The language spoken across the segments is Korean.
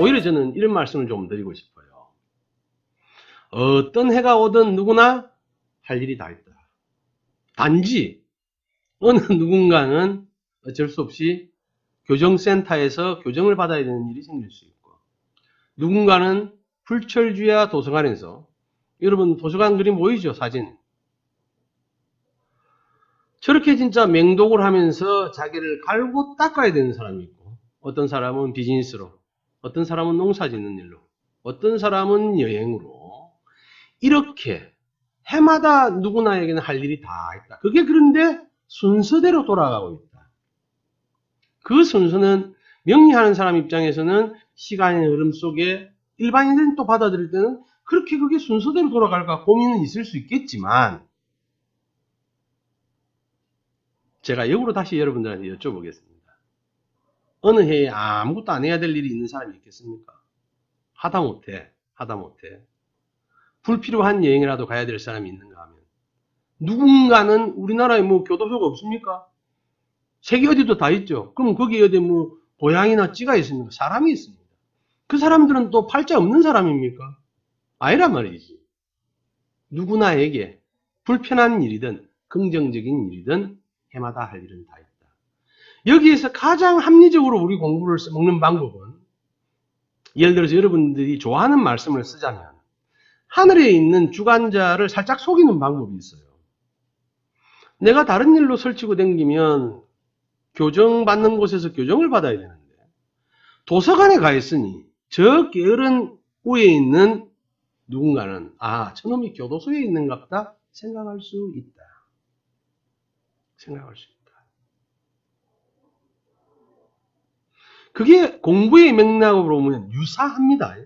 오히려 저는 이런 말씀을 좀 드리고 싶어요. 어떤 해가 오든 누구나 할 일이 다 있다. 단지 어느 누군가는 어쩔 수 없이 교정센터에서 교정을 받아야 되는 일이 생길 수 있고, 누군가는 불철주야 도서관에서, 여러분 도서관 그림 보이죠? 사진. 저렇게 진짜 맹독을 하면서 자기를 갈고 닦아야 되는 사람이 있고, 어떤 사람은 비즈니스로, 어떤 사람은 농사 짓는 일로, 어떤 사람은 여행으로, 이렇게 해마다 누구나에게는 할 일이 다 있다. 그게 그런데 순서대로 돌아가고 있다. 그 순서는 명리하는 사람 입장에서는 시간의 흐름 속에 일반인들은 또 받아들일 때는 그렇게 그게 순서대로 돌아갈까 고민은 있을 수 있겠지만, 제가 역으로 다시 여러분들한테 여쭤보겠습니다. 어느 해에 아무것도 안 해야 될 일이 있는 사람이 있겠습니까? 하다못해 불필요한 여행이라도 가야 될 사람이 있는가 하면, 누군가는 우리나라에 뭐 교도소가 없습니까? 세계 어디도 다 있죠. 그럼 거기 어디 뭐 고양이나 쥐가 있습니까? 사람이 있습니다. 그 사람들은 또 팔자 없는 사람입니까? 아니란 말이지. 누구나에게 불편한 일이든 긍정적인 일이든 해마다 할 일은 다 있다. 여기에서 가장 합리적으로 우리 공부를 먹는 방법은, 예를 들어서 여러분들이 좋아하는 말씀을 쓰자면 하늘에 있는 주관자를 살짝 속이는 방법이 있어요. 내가 다른 일로 설치고 댕기면 교정받는 곳에서 교정을 받아야 되는데 도서관에 가 있으니 저 게으른 위에 있는 누군가는 저놈이 교도소에 있는갑다 생각할 수 있다. 생각할 수 있다. 그게 공부의 맥락으로 보면 유사합니다.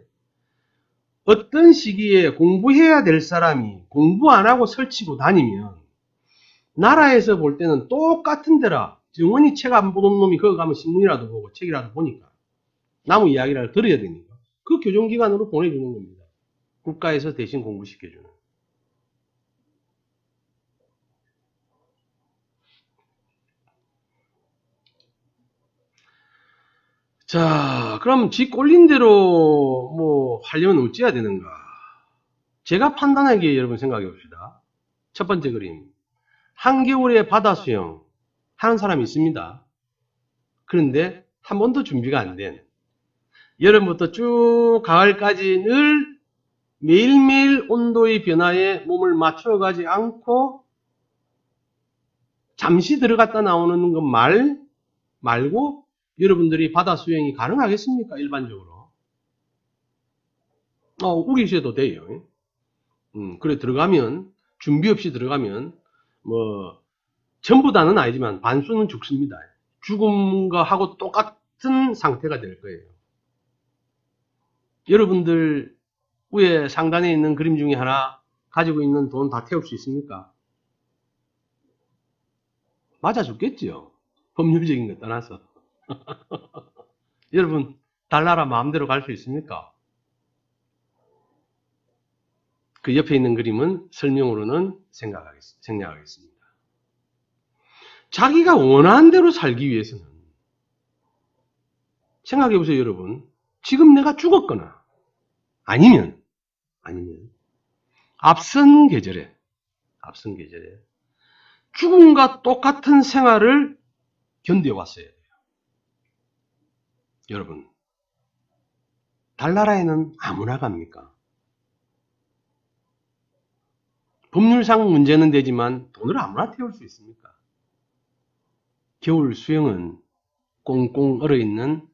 어떤 시기에 공부해야 될 사람이 공부 안 하고 설치고 다니면 나라에서 볼 때는 똑같은 데라, 영원히 책 안 보던 놈이 거기 가면 신문이라도 보고 책이라도 보니까 남의 이야기를 들어야 되니까 그 교정기관으로 보내주는 겁니다. 국가에서 대신 공부시켜주는. 자, 그럼 지 꼴린 대로 뭐 하려면 어찌해야 되는가? 제가 판단하기에 여러분 생각해 봅시다. 첫 번째 그림. 한겨울에 바다 수영 하는 사람이 있습니다. 그런데 한 번도 준비가 안 된, 여름부터 쭉 가을까지 늘 매일매일 온도의 변화에 몸을 맞춰가지 않고 잠시 들어갔다 나오는 것 말고 여러분들이 바다 수영이 가능하겠습니까? 일반적으로. 우기셔도 돼요. 그래 들어가면, 준비 없이 들어가면 뭐 전부 다는 아니지만 반수는 죽습니다. 죽음과 하고 똑같은 상태가 될 거예요. 여러분들 위에 상단에 있는 그림 중에 하나 가지고 있는 돈 다 태울 수 있습니까? 맞아 죽겠죠. 법률적인 거 떠나서. 여러분 달나라 마음대로 갈 수 있습니까? 그 옆에 있는 그림은 설명으로는 생략하겠습니다. 자기가 원하는 대로 살기 위해서는, 생각해보세요 여러분. 지금 내가 죽었거나 아니면 앞선 계절에 죽음과 똑같은 생활을 견뎌왔어야 돼요. 여러분, 달나라에는 아무나 갑니까? 법률상 문제는 되지만 돈을 아무나 태울 수 있습니까? 겨울 수영은 꽁꽁 얼어있는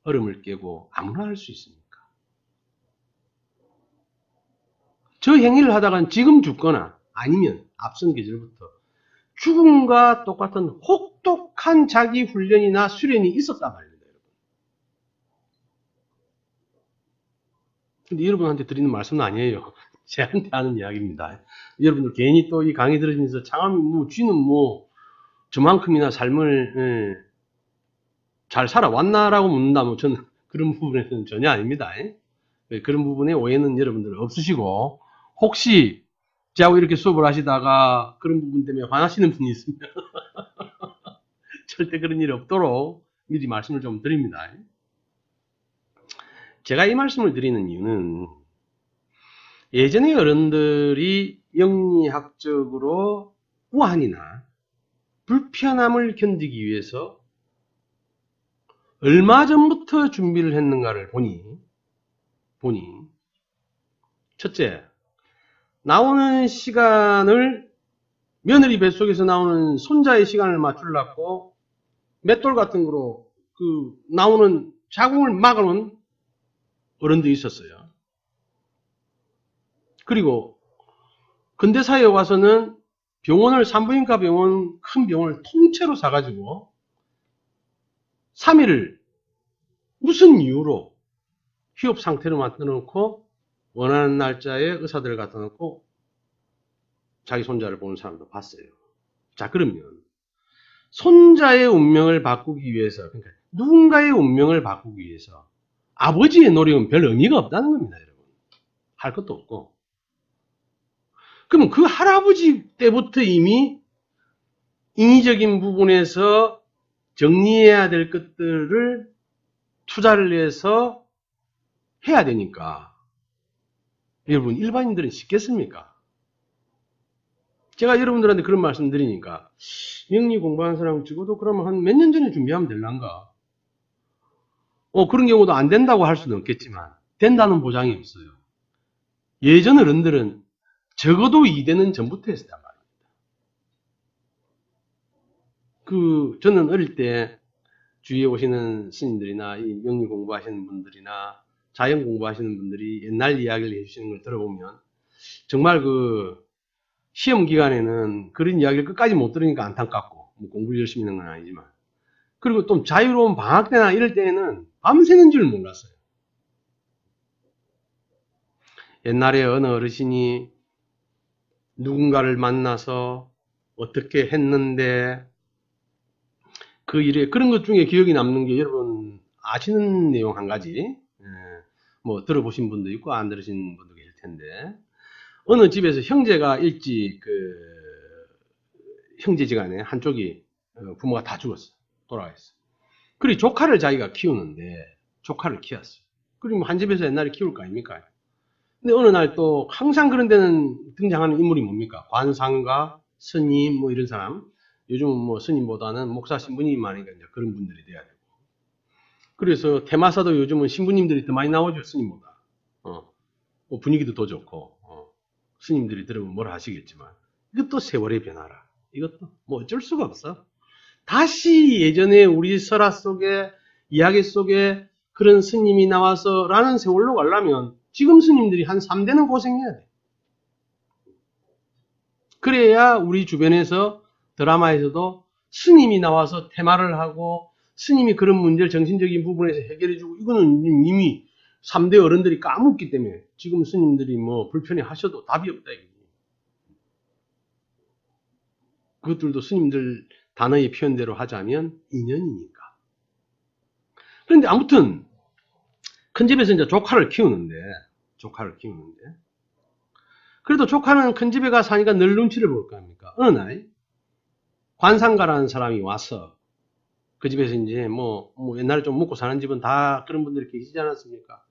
얼음을 깨고 아무나 할 수 있습니까? 저 행위를 하다간 지금 죽거나 아니면 앞선 계절부터 죽음과 똑같은 혹독한 자기 훈련이나 수련이 있었단 말입니다. 근데 여러분한테 드리는 말씀은 아니에요. 제한테 하는 이야기입니다. 여러분들 괜히 또 이 강의 들으시면서 장암이 쥐는 저만큼이나 삶을 잘 살아왔나라고 묻는다면 저는 그런 부분에서는 전혀 아닙니다. 그런 부분에 오해는 여러분들 없으시고, 혹시 저하고 이렇게 수업을 하시다가 그런 부분 때문에 화나시는 분이 있으면 절대 그런 일이 없도록 미리 말씀을 좀 드립니다. 제가 이 말씀을 드리는 이유는 예전의 어른들이 영리학적으로 우한이나 불편함을 견디기 위해서 얼마 전부터 준비를 했는가를 보니 첫째, 나오는 시간을 며느리 뱃속에서 나오는 손자의 시간을 맞추려고 맷돌 같은 거로 그 나오는 자궁을 막아놓은 어른도 있었어요. 그리고 근대사회에 와서는 병원을 산부인과 병원, 큰 병원을 통째로 사가지고 3일을 무슨 이유로 휴업 상태로 만들어놓고 원하는 날짜에 의사들을 갖다 놓고 자기 손자를 보는 사람도 봤어요. 자, 그러면 손자의 운명을 바꾸기 위해서, 그러니까 누군가의 운명을 바꾸기 위해서 아버지의 노력은 별 의미가 없다는 겁니다, 여러분. 할 것도 없고. 그러면 그 할아버지 때부터 이미 인위적인 부분에서 정리해야 될 것들을 투자를 해서 해야 되니까 여러분, 일반인들은 쉽겠습니까? 제가 여러분들한테 그런 말씀 드리니까 영리 공부하는 사람 적어도 그러면 한 몇 년 전에 준비하면 될란가? 그런 경우도 안 된다고 할 수는 없겠지만 된다는 보장이 없어요. 예전 어른들은 적어도 2대는 전부터 했단 말입니다. 저는 어릴 때 주위에 오시는 스님들이나 이 영리 공부하시는 분들이나 자연 공부하시는 분들이 옛날 이야기를 해주시는 걸 들어보면 정말 시험 기간에는 그런 이야기를 끝까지 못 들으니까 안타깝고, 뭐 공부를 열심히 하는 건 아니지만, 그리고 좀 자유로운 방학 때나 이럴 때에는 밤새는 줄 몰랐어요. 옛날에 어느 어르신이 누군가를 만나서 어떻게 했는데 그 일에 그런 것 중에 기억이 남는 게 여러분 아시는 내용 한 가지, 뭐 들어보신 분도 있고 안 들으신 분도 계실 텐데, 어느 집에서 형제가 일찍 형제지간에 한쪽이 부모가 다 죽었어, 돌아가셨어. 그리고 조카를 자기가 키우는데 조카를 키웠어요. 그리고 한 집에서 옛날에 키울 거 아닙니까? 근데 어느 날 또 항상 그런 데는 등장하는 인물이 뭡니까? 관상가, 스님, 뭐 이런 사람. 요즘은 뭐 스님보다는 목사, 신부님이 많으니까 이제 그런 분들이 돼야 되고. 그래서 테마사도 요즘은 신부님들이 더 많이 나오죠, 스님보다. 뭐 분위기도 더 좋고, 스님들이 들으면 뭐라 하시겠지만. 이것도 세월의 변화라. 이것도 뭐 어쩔 수가 없어. 다시 예전에 우리 설화 속에, 이야기 속에 그런 스님이 나와서 라는 세월로 가려면 지금 스님들이 한 3대는 고생해야 돼. 그래야 우리 주변에서 드라마에서도 스님이 나와서 테마를 하고 스님이 그런 문제를 정신적인 부분에서 해결해주고, 이거는 이미 3대 어른들이 까먹기 때문에 지금 스님들이 뭐 불편해 하셔도 답이 없다. 그것들도 스님들 단어의 표현대로 하자면 인연이니까. 그런데 아무튼 큰 집에서 이제 조카를 키우는데 그래도 조카는 큰 집에 가서 사니까 늘 눈치를 볼 거 아닙니까? 어느 날 관상가라는 사람이 와서 그 집에서 이제 뭐 옛날에 좀 먹고 사는 집은 다 그런 분들이 계시지 않았습니까?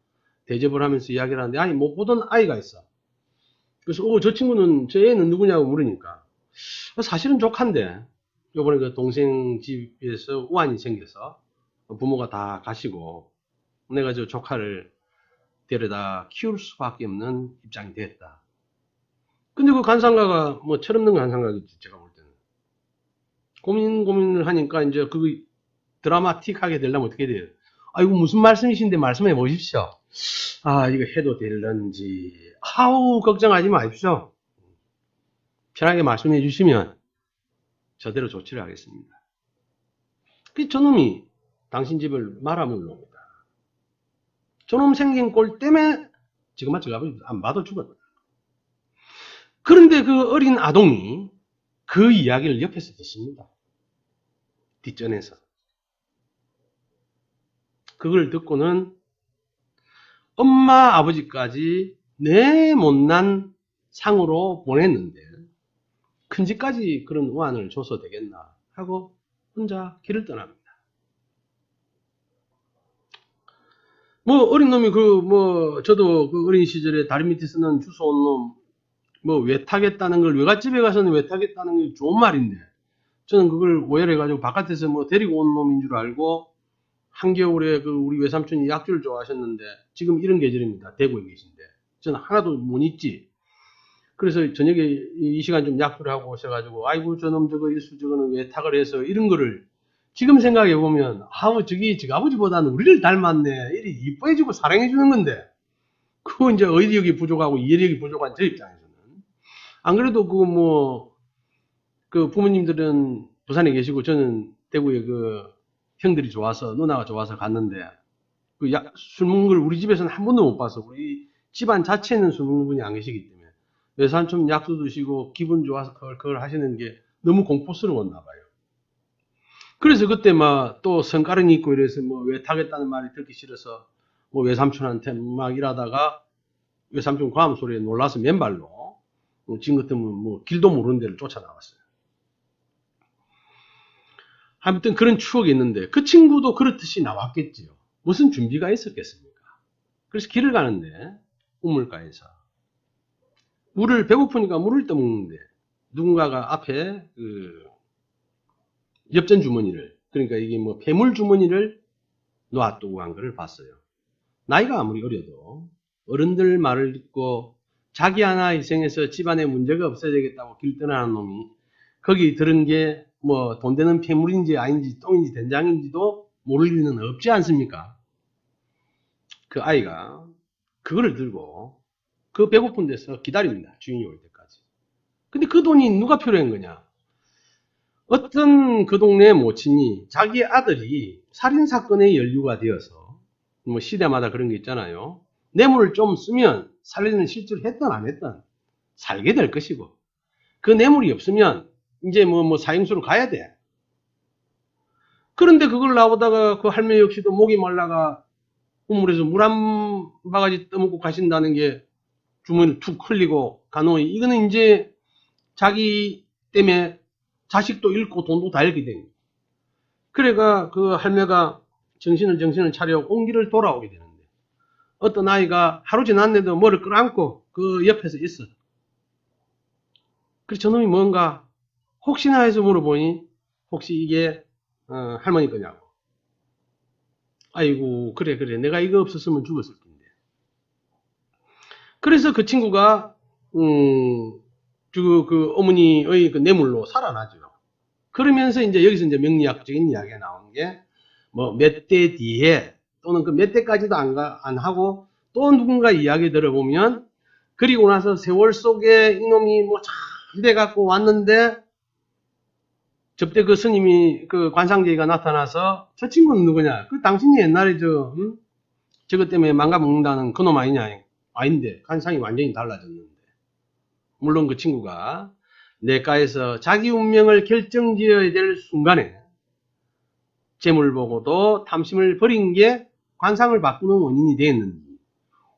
대접을 하면서 이야기를 하는데, 아니 못 보던 아이가 있어. 그래서 저 친구는, 저 애는 누구냐고 물으니까 사실은 조카인데 요번에 그 동생 집에서 우환이 생겨서 부모가 다 가시고 내가 저 조카를 데려다 키울 수밖에 없는 입장이 됐다. 근데 그 간상가가 뭐 철없는 간상가겠지, 제가 볼 때는. 고민을 하니까 이제 그 드라마틱하게 되려면 어떻게 돼요? 이거 무슨 말씀이신데 말씀해 보십시오. 이거 해도 될런지. 걱정하지 마십시오. 편하게 말씀해 주시면 저대로 조치를 하겠습니다. 그 저놈이 당신 집을 말아먹습니다. 저놈 생긴 꼴 때문에 지금 제가 안 봐도 죽었다. 그런데 그 어린 아동이 그 이야기를 옆에서 듣습니다. 뒷전에서. 그걸 듣고는 엄마 아버지까지 내 못난 상으로 보냈는데 큰 집까지 그런 우환을 줘서 되겠나 하고 혼자 길을 떠납니다. 뭐 어린 놈이 저도 그 어린 시절에 다리 밑에서는 주워온 놈 뭐 외타겠다는 걸 외갓집에 가서는 외타겠다는 게 좋은 말인데 저는 그걸 오해를 해가지고 바깥에서 뭐 데리고 온 놈인 줄 알고 한겨울에 그 우리 외삼촌이 약주를 좋아하셨는데 지금 이런 계절입니다. 대구에 계신데 저는 하나도 못 잊지. 그래서 저녁에 이 시간 좀 약주를 하고 오셔가지고 아이고 저놈 저거 일수 저거는 왜 탁을 해서 이런 거를 지금 생각해 보면 아우 저기 아버지보다는 우리를 닮았네 이리 이뻐해주고 사랑해주는 건데 그거 이제 의리력이 부족하고 이해력이 부족한 저 입장에서는 안 그래도 그 부모님들은 부산에 계시고 저는 대구에 그 형들이 좋아서 누나가 좋아서 갔는데 술 먹는 걸 우리 집에서는 한 번도 못 봐서 우리 집안 자체는 술 먹는 분이 안 계시기 때문에 외삼촌 약수 드시고 기분 좋아서 그걸 하시는 게 너무 공포스러웠나 봐요. 그래서 그때 막 또 성가릉이 있고 이래서 뭐 왜 타겠다는 말이 듣기 싫어서 뭐 외삼촌한테 막 일하다가 외삼촌 과음 소리에 놀라서 맨발로 지금 같으면 뭐 길도 모르는 데를 쫓아나갔어요. 아무튼 그런 추억이 있는데 그 친구도 그렇듯이 나왔겠지요. 무슨 준비가 있었겠습니까? 그래서 길을 가는데 우물가에서 물을 배고프니까 물을 떠먹는데 누군가가 앞에 그 엽전 주머니를 그러니까 이게 뭐 폐물 주머니를 놔두고 간 거를 봤어요. 나이가 아무리 어려도 어른들 말을 듣고 자기 하나 희생해서 집안에 문제가 없어야 되겠다고 길 떠나는 놈이 거기 들은 게 뭐 돈 되는 폐물인지 아닌지 똥인지 된장인지도 모를 리는 없지 않습니까? 그 아이가 그거를 들고 그 배고픈 데서 기다립니다. 주인이 올 때까지. 근데 그 돈이 누가 필요한 거냐? 어떤 그 동네 모친이 자기 아들이 살인사건의 연루가 되어서 뭐 시대마다 그런 게 있잖아요. 뇌물을 좀 쓰면 살리는 실수를 했든 안 했든 살게 될 것이고 그 뇌물이 없으면 이제 뭐 사형수로 가야 돼. 그런데 그걸 나오다가 그 할머니 역시도 목이 말라가 우물에서 물 한 바가지 떠먹고 가신다는 게 주머니를 툭 흘리고 간호이 이거는 이제 자기 때문에 자식도 잃고 돈도 다 잃게 됩니다. 그래가 그 할매가 정신을 차려 온기를 돌아오게 되는데 어떤 아이가 하루 지났는데도 머리를 끌어안고 그 옆에서 있어. 그래서 저놈이 뭔가 혹시나 해서 물어보니 혹시 이게 할머니 거냐고. 아이고 그래 내가 이거 없었으면 죽었을 텐데. 그래서 그 친구가 그 어머니의 그 뇌물로 살아나죠. 그러면서 이제 여기서 이제 명리학적인 이야기가 나오는 게 뭐 몇 대 뒤에 또는 그 몇 대까지도 안 하고 또 누군가 이야기 들어보면 그리고 나서 세월 속에 이놈이 뭐 잘 돼갖고 왔는데 접대 그 스님이 그 관상제이가 나타나서 저 친구는 누구냐? 그 당신이 옛날에 저것 때문에 망가먹는다는 그놈 아니냐? 아닌데 관상이 완전히 달라졌는데 물론 그 친구가 내과에서 자기 운명을 결정지어야 될 순간에 재물 보고도 탐심을 버린 게 관상을 바꾸는 원인이 되었는지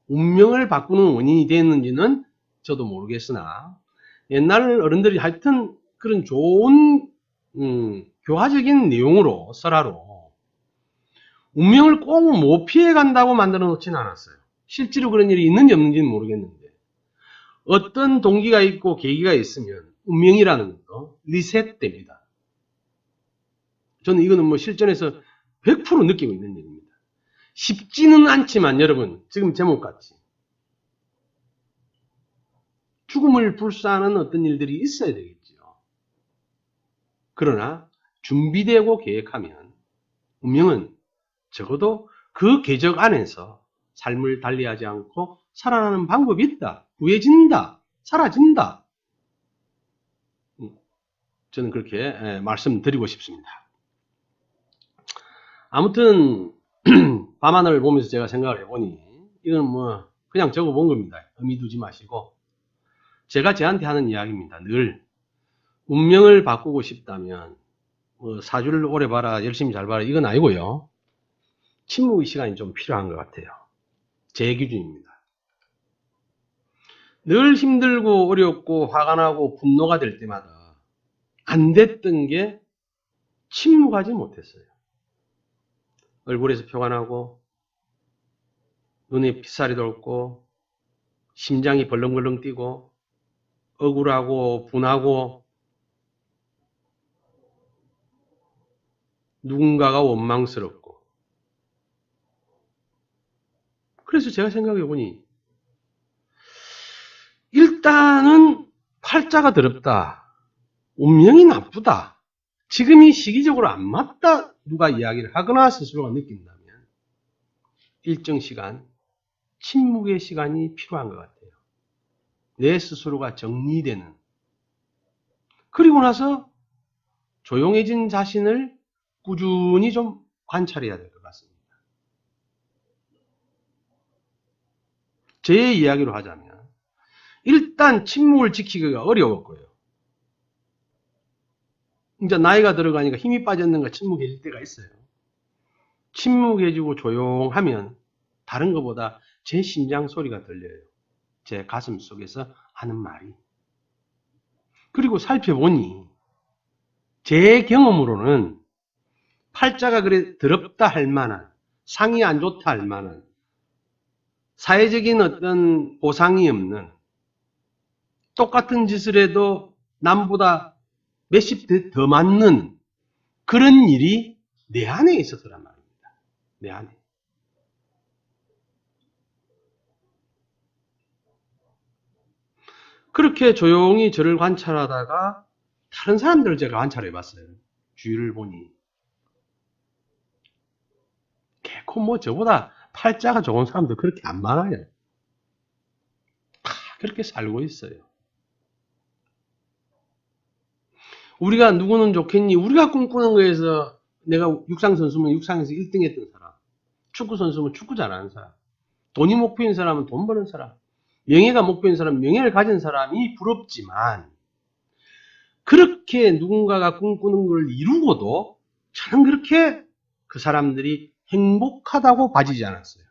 운명을 바꾸는 원인이 되었는지는 저도 모르겠으나 옛날 어른들이 하여튼 그런 좋은 교화적인 내용으로 설화로 운명을 꼭 못 피해간다고 만들어 놓지는 않았어요. 실제로 그런 일이 있는지 없는지는 모르겠는데 어떤 동기가 있고 계기가 있으면 운명이라는 것도 리셋됩니다. 저는 이거는 뭐 실전에서 100% 느끼고 있는 일입니다. 쉽지는 않지만 여러분 지금 제목같이 죽음을 불사하는 어떤 일들이 있어야 되겠죠. 그러나 준비되고 계획하면 운명은 적어도 그 궤적 안에서 삶을 달리하지 않고 살아나는 방법이 있다. 구해진다. 사라진다. 저는 그렇게 말씀드리고 싶습니다. 아무튼 밤하늘을 보면서 제가 생각을 해보니 이건 뭐 그냥 적어본 겁니다. 의미 두지 마시고 제가 저한테 하는 이야기입니다. 늘 운명을 바꾸고 싶다면 뭐 사주를 오래 봐라 열심히 잘 봐라 이건 아니고요. 침묵의 시간이 좀 필요한 것 같아요. 제 기준입니다. 늘 힘들고 어렵고 화가 나고 분노가 될 때마다 안 됐던 게 침묵하지 못했어요. 얼굴에서 표가 나고 눈에 핏살이 돋고 심장이 벌렁벌렁 뛰고 억울하고 분하고 누군가가 원망스럽고. 그래서 제가 생각해 보니 일단은 팔자가 더럽다, 운명이 나쁘다, 지금이 시기적으로 안 맞다 누가 이야기를 하거나 스스로가 느낀다면 일정 시간 침묵의 시간이 필요한 것 같아요. 내 스스로가 정리되는. 그리고 나서 조용해진 자신을 꾸준히 좀 관찰해야 될 것 같습니다. 제 이야기로 하자면 일단 침묵을 지키기가 어려웠고요. 이제 나이가 들어가니까 힘이 빠졌는가 침묵해질 때가 있어요. 침묵해지고 조용하면 다른 것보다 제 심장 소리가 들려요. 제 가슴 속에서 하는 말이. 그리고 살펴보니 제 경험으로는 팔자가 그래 더럽다 할 만한, 상이 안 좋다 할 만한, 사회적인 어떤 보상이 없는, 똑같은 짓을 해도 남보다 몇십 대 더 맞는 그런 일이 내 안에 있어서란 말입니다. 내 안에. 그렇게 조용히 저를 관찰하다가 다른 사람들을 제가 관찰해 봤어요. 주위를 보니. 개코 뭐 저보다 팔자가 좋은 사람도 그렇게 안 많아요. 다 그렇게 살고 있어요. 우리가 누구는 좋겠니? 우리가 꿈꾸는 거에서 내가 육상선수면 육상에서 1등 했던 사람, 축구선수면 축구 잘하는 사람, 돈이 목표인 사람은 돈 버는 사람, 명예가 목표인 사람, 명예를 가진 사람이 부럽지만 그렇게 누군가가 꿈꾸는 걸 이루고도 저는 그렇게 그 사람들이 행복하다고 봐지지 않았어요.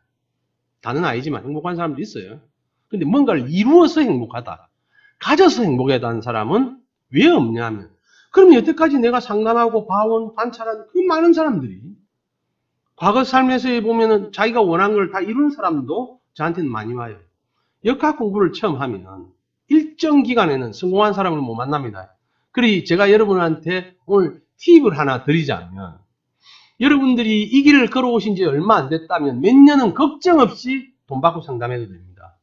다는 아니지만 행복한 사람도 있어요. 근데 뭔가를 이루어서 행복하다, 가져서 행복하다는 사람은 왜 없냐면, 그럼 여태까지 내가 상담하고 봐온 관찰한 그 많은 사람들이 과거 삶에서 보면은 자기가 원한 걸 다 이룬 사람도 저한테는 많이 와요. 역학 공부를 처음 하면 일정 기간에는 성공한 사람을 못 만납니다. 그리고 제가 여러분한테 오늘 팁을 하나 드리자면, 여러분들이 이 길을 걸어오신 지 얼마 안 됐다면 몇 년은 걱정 없이 돈 받고 상담해도 됩니다.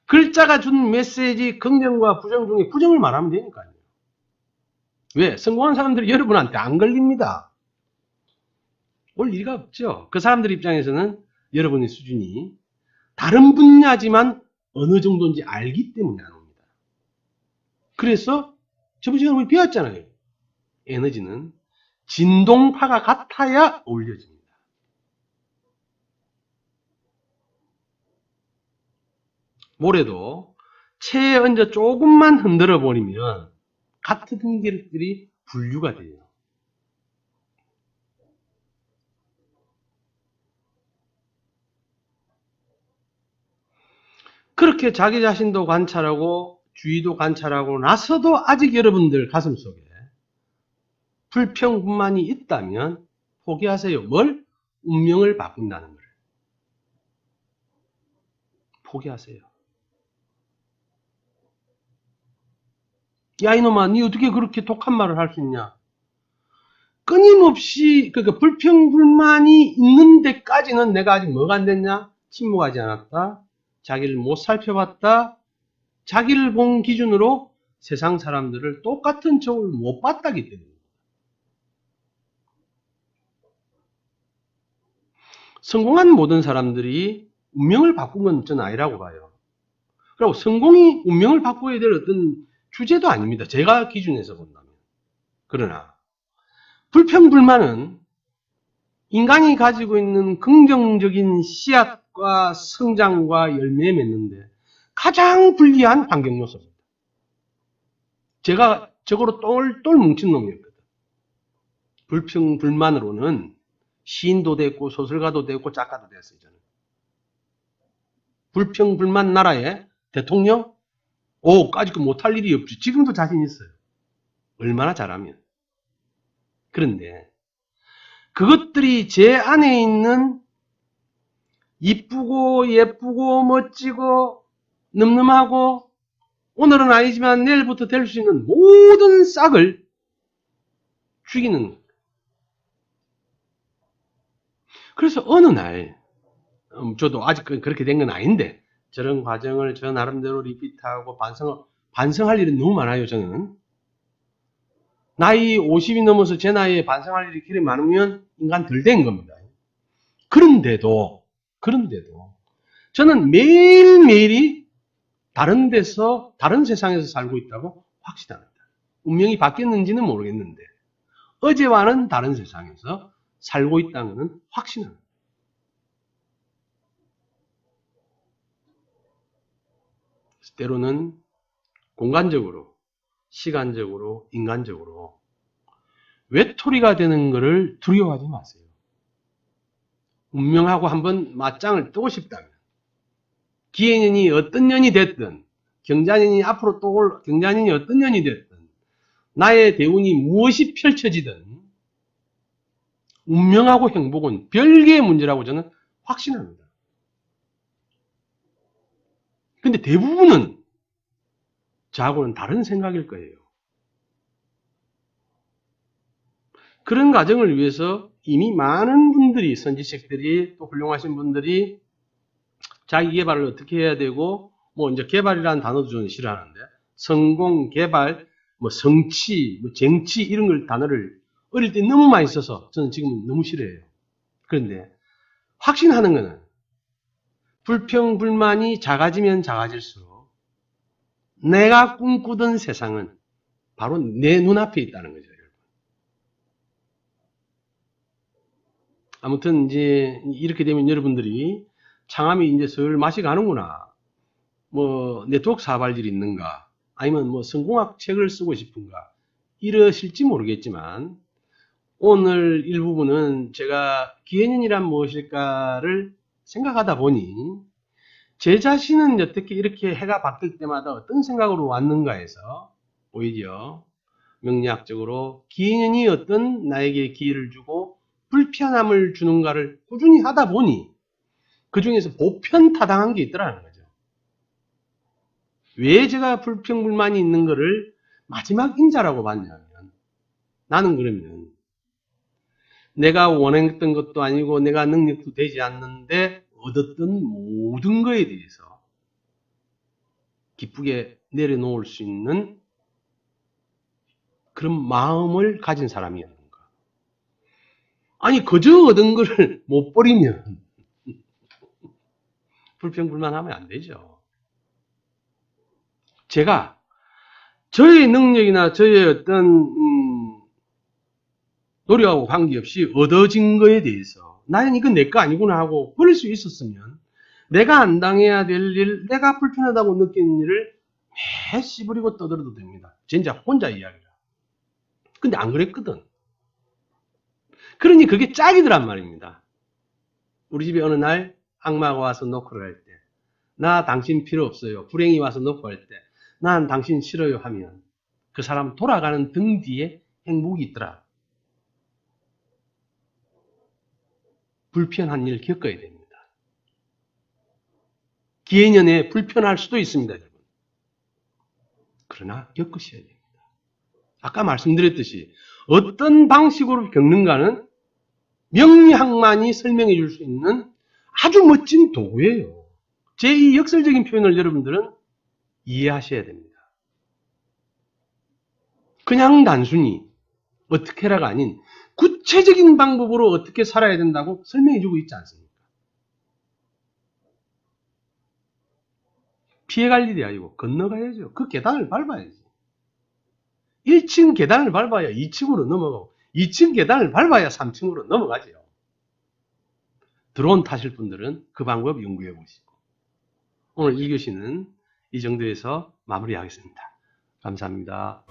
글자가 준 메시지 긍정과 부정 중에 부정을 말하면 되니까요. 왜? 성공한 사람들이 여러분한테 안 걸립니다. 올 리가 없죠. 그 사람들 입장에서는 여러분의 수준이 다른 분야지만 어느 정도인지 알기 때문에 안 옵니다. 그래서 저번 시간에 우리 배웠잖아요. 에너지는 진동파가 같아야 올려집니다. 모래도 체에 얹어 조금만 흔들어 버리면 같은 길들이 분류가 돼요. 그렇게 자기 자신도 관찰하고 주위도 관찰하고 나서도 아직 여러분들 가슴속에 불평분만이 있다면 포기하세요. 뭘? 운명을 바꾼다는 걸. 포기하세요. 야 이놈아, 니 어떻게 그렇게 독한 말을 할 수 있냐? 끊임없이, 그러니까 불평불만이 있는 데까지는 내가 아직 뭐가 안 됐냐? 침묵하지 않았다, 자기를 못 살펴봤다, 자기를 본 기준으로 세상 사람들을 똑같은 저울 못 봤다기 때문에. 성공한 모든 사람들이 운명을 바꾼 건 저는 아니라고 봐요. 그리고 성공이 운명을 바꿔야 될 어떤 주제도 아닙니다. 제가 기준에서 본다면. 그러나 불평불만은 인간이 가지고 있는 긍정적인 씨앗과 성장과 열매에 맺는데 가장 불리한 환경 요소입니다. 제가 저거로 똘똘 뭉친 놈이었거든. 불평불만으로는 시인도 됐고 소설가도 됐고 작가도 됐어요. 저는. 불평불만 나라에 대통령? 까짓 못할 일이 없지. 지금도 자신 있어요. 얼마나 잘하면. 그런데 그것들이 제 안에 있는 이쁘고 예쁘고 멋지고 늠름하고 오늘은 아니지만 내일부터 될 수 있는 모든 싹을 죽이는 거예요. 그래서 어느 날 저도 아직 그렇게 된 건 아닌데 저런 과정을 저 나름대로 리피트하고 반성할 일이 너무 많아요. 저는 나이 50이 넘어서 제 나이에 반성할 일이 그리 많으면 인간 덜 된 겁니다. 그런데도 저는 매일매일이 다른 데서 다른 세상에서 살고 있다고 확신합니다. 운명이 바뀌었는지는 모르겠는데 어제와는 다른 세상에서 살고 있다는 것은 확신합니다. 때로는 공간적으로, 시간적으로, 인간적으로 외톨이가 되는 것을 두려워하지 마세요. 운명하고 한번 맞짱을 뜨고 싶다면 기해년이 어떤 년이 됐든 경자년이 앞으로 또 올 경자년이 어떤 년이 됐든 나의 대운이 무엇이 펼쳐지든 운명하고 행복은 별개의 문제라고 저는 확신합니다. 근데 대부분은 저하고는 다른 생각일 거예요. 그런 과정을 위해서 이미 많은 분들이, 선지식들이, 또 훌륭하신 분들이 자기 개발을 어떻게 해야 되고, 뭐 이제 개발이라는 단어도 저는 싫어하는데, 성공, 개발, 뭐 성취, 뭐 쟁취 이런 걸 단어를 어릴 때 너무 많이 써서 저는 지금 너무 싫어해요. 그런데 확신하는 거는 불평, 불만이 작아지면 작아질수록 내가 꿈꾸던 세상은 바로 내 눈앞에 있다는 거죠. 아무튼 이제 이렇게 되면 여러분들이 창암이 이제 슬 맛이 가는구나. 뭐 네트워크 사업할 일이 있는가? 아니면 뭐 성공학 책을 쓰고 싶은가? 이러실지 모르겠지만 오늘 일부분은 제가 기해년이란 무엇일까를 생각하다 보니 제 자신은 어떻게 이렇게 해가 바뀔 때마다 어떤 생각으로 왔는가에서 오히려 명리학적으로 기해년이 어떤 나에게 기회를 주고 불편함을 주는가를 꾸준히 하다 보니 그 중에서 보편타당한 게 있더라는 거죠. 왜 제가 불평불만이 있는 거를 마지막 인자라고 봤냐면 나는 그러면 내가 원했던 것도 아니고 내가 능력도 되지 않는데 얻었던 모든 거에 대해서 기쁘게 내려놓을 수 있는 그런 마음을 가진 사람이었는가. 아니 그저 얻은 거를 못 버리면 불평불만하면 안 되죠. 제가 저의 능력이나 저의 어떤 노력하고 관계없이 얻어진 거에 대해서 나는 이건 내 거 아니구나 하고 버릴 수 있었으면 내가 안 당해야 될 일, 내가 불편하다고 느끼는 일을 매 씨부리고 떠들어도 됩니다. 진짜 혼자 이야기라. 근데 안 그랬거든. 그러니 그게 짝이더란 말입니다. 우리 집에 어느 날 악마가 와서 노크를 할 때, 나 당신 필요 없어요. 불행이 와서 노크할 때, 난 당신 싫어요 하면 그 사람 돌아가는 등 뒤에 행복이 있더라. 불편한 일 겪어야 됩니다. 기해년에 불편할 수도 있습니다, 여러분. 그러나 겪으셔야 됩니다. 아까 말씀드렸듯이 어떤 방식으로 겪는가는 명리학만이 설명해 줄 수 있는 아주 멋진 도구예요. 제 이 역설적인 표현을 여러분들은 이해하셔야 됩니다. 그냥 단순히 어떻게 해라가 아닌 구체적인 방법으로 어떻게 살아야 된다고 설명해 주고 있지 않습니까? 피해갈 일이 아니고 건너가야죠. 그 계단을 밟아야지. 1층 계단을 밟아야 2층으로 넘어가고 2층 계단을 밟아야 3층으로 넘어가죠. 드론 타실 분들은 그 방법 연구해 보시고 오늘 1교시는 이 정도에서 마무리하겠습니다. 감사합니다.